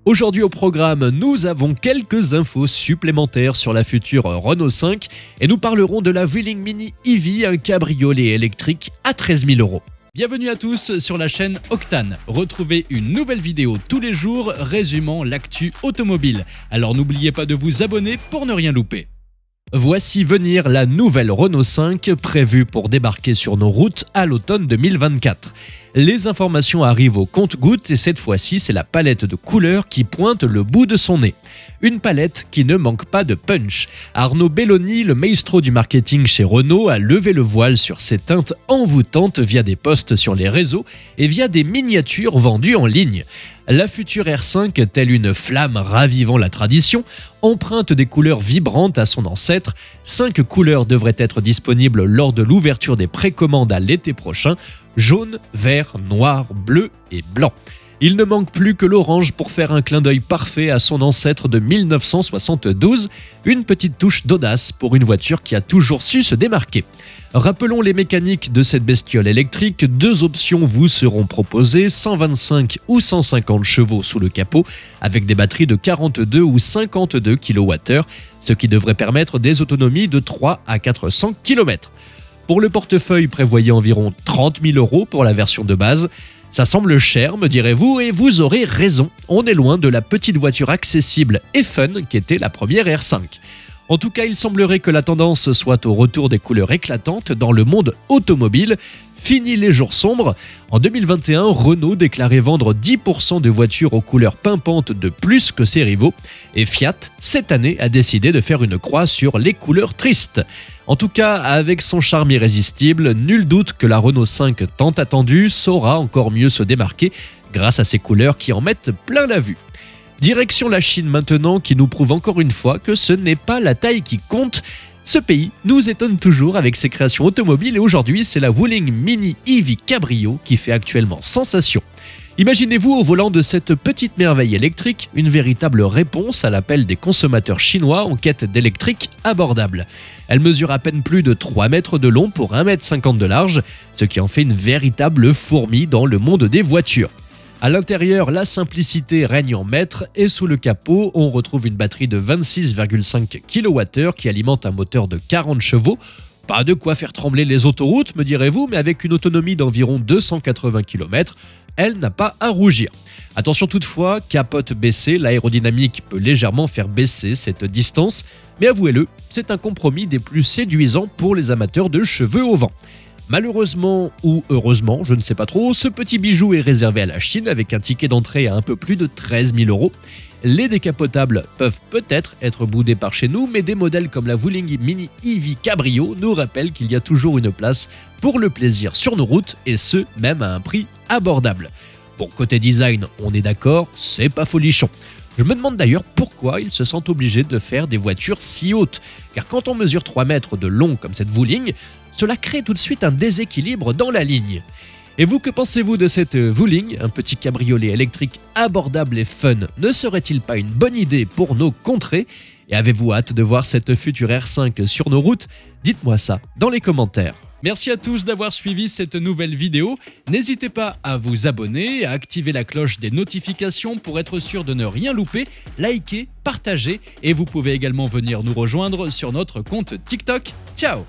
Aujourd'hui au programme, nous avons quelques infos supplémentaires sur la future Renault 5 et nous parlerons de la Vueling Mini EV, un cabriolet électrique à 13 000 €. Bienvenue à tous sur la chaîne Octane. Retrouvez une nouvelle vidéo tous les jours résumant l'actu automobile. Alors n'oubliez pas de vous abonner pour ne rien louper. Voici venir la nouvelle Renault 5 prévue pour débarquer sur nos routes à l'automne 2024. Les informations arrivent au compte-gouttes et cette fois-ci, c'est la palette de couleurs qui pointe le bout de son nez. Une palette qui ne manque pas de punch. Arnaud Belloni, le maestro du marketing chez Renault, a levé le voile sur ces teintes envoûtantes via des posts sur les réseaux et via des miniatures vendues en ligne. La future R5, telle une flamme ravivant la tradition, emprunte des couleurs vibrantes à son ancêtre. 5 couleurs devraient être disponibles lors de l'ouverture des précommandes à l'été prochain: jaune, vert, noir, bleu et blanc. Il ne manque plus que l'orange pour faire un clin d'œil parfait à son ancêtre de 1972, une petite touche d'audace pour une voiture qui a toujours su se démarquer. Rappelons les mécaniques de cette bestiole électrique, 2 options vous seront proposées, 125 ou 150 chevaux sous le capot, avec des batteries de 42 ou 52 kWh, ce qui devrait permettre des autonomies de 3 à 400 km. Pour le portefeuille, prévoyez environ 30 000 € pour la version de base. Ça semble cher, me direz-vous, et vous aurez raison. On est loin de la petite voiture accessible et fun qu'était la première R5. En tout cas, il semblerait que la tendance soit au retour des couleurs éclatantes dans le monde automobile. Fini les jours sombres. En 2021, Renault déclarait vendre 10% de voitures aux couleurs pimpantes de plus que ses rivaux. Et Fiat, cette année, a décidé de faire une croix sur les couleurs tristes. En tout cas, avec son charme irrésistible, nul doute que la Renault 5 tant attendue saura encore mieux se démarquer grâce à ses couleurs qui en mettent plein la vue. Direction la Chine maintenant, qui nous prouve encore une fois que ce n'est pas la taille qui compte. Ce pays nous étonne toujours avec ses créations automobiles et aujourd'hui c'est la Vueling Mini EV Cabrio qui fait actuellement sensation. Imaginez-vous au volant de cette petite merveille électrique, une véritable réponse à l'appel des consommateurs chinois en quête d'électrique abordable. Elle mesure à peine plus de 3 mètres de long pour 1,50 m de large, ce qui en fait une véritable fourmi dans le monde des voitures. À l'intérieur, la simplicité règne en maître et sous le capot, on retrouve une batterie de 26,5 kWh qui alimente un moteur de 40 chevaux. Pas de quoi faire trembler les autoroutes, me direz-vous, mais avec une autonomie d'environ 280 km, elle n'a pas à rougir. Attention toutefois, capote baissée, l'aérodynamique peut légèrement faire baisser cette distance, mais avouez-le, c'est un compromis des plus séduisants pour les amateurs de cheveux au vent. Malheureusement ou heureusement, je ne sais pas trop, ce petit bijou est réservé à la Chine avec un ticket d'entrée à un peu plus de 13 000 €. Les décapotables peuvent peut-être être boudés par chez nous, mais des modèles comme la Vueling Mini EV Cabrio nous rappellent qu'il y a toujours une place pour le plaisir sur nos routes et ce, même à un prix abordable. Bon, côté design, on est d'accord, c'est pas folichon. Je me demande d'ailleurs pourquoi ils se sentent obligés de faire des voitures si hautes, car quand on mesure 3 mètres de long comme cette Vueling, cela crée tout de suite un déséquilibre dans la ligne. Et vous, que pensez-vous de cette Vueling, un petit cabriolet électrique abordable et fun? Ne serait-il pas une bonne idée pour nos contrées? Et avez-vous hâte de voir cette future R5 sur nos routes? Dites-moi ça dans les commentaires. Merci à tous d'avoir suivi cette nouvelle vidéo. N'hésitez pas à vous abonner, à activer la cloche des notifications pour être sûr de ne rien louper, liker, partager et vous pouvez également venir nous rejoindre sur notre compte TikTok. Ciao!